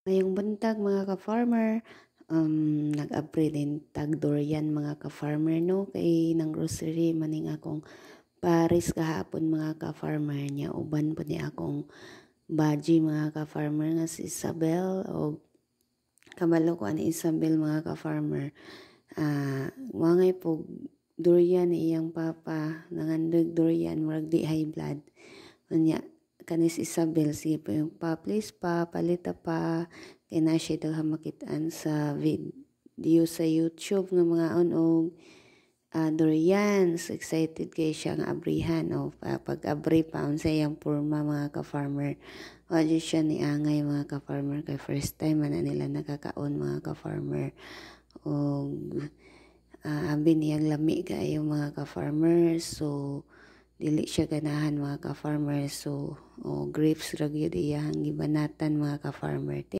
Ngayong buntag mga ka-farmer, nag-abri din tag durian mga ka-farmer no kay nang grocery maning akong pares kahapon mga ka-farmer niya uban po ni akong baji mga ka-farmer nga si Isabel o kabalo ko ani Isabel mga ka-farmer. Wangay po durian ni iyang papa nangandag durian murag di high blood. Unya kanis Isabel sige po yung pa please pa palita pa kay na siya daw makitaan sa video sa YouTube nga mga og durian. So excited kay siya nga abrihan o pag-abri pa unsay yang porma mga ka-farmer. Wala siya ni angay mga ka-farmer kay first time man na nila nakakaon mga ka-farmer. Og abi niyang lami kaayo mga ka-farmer. So dili siya ganahan mga ka-farmer. So grapes ra gyud iyang gibanatan mga ka-farmer.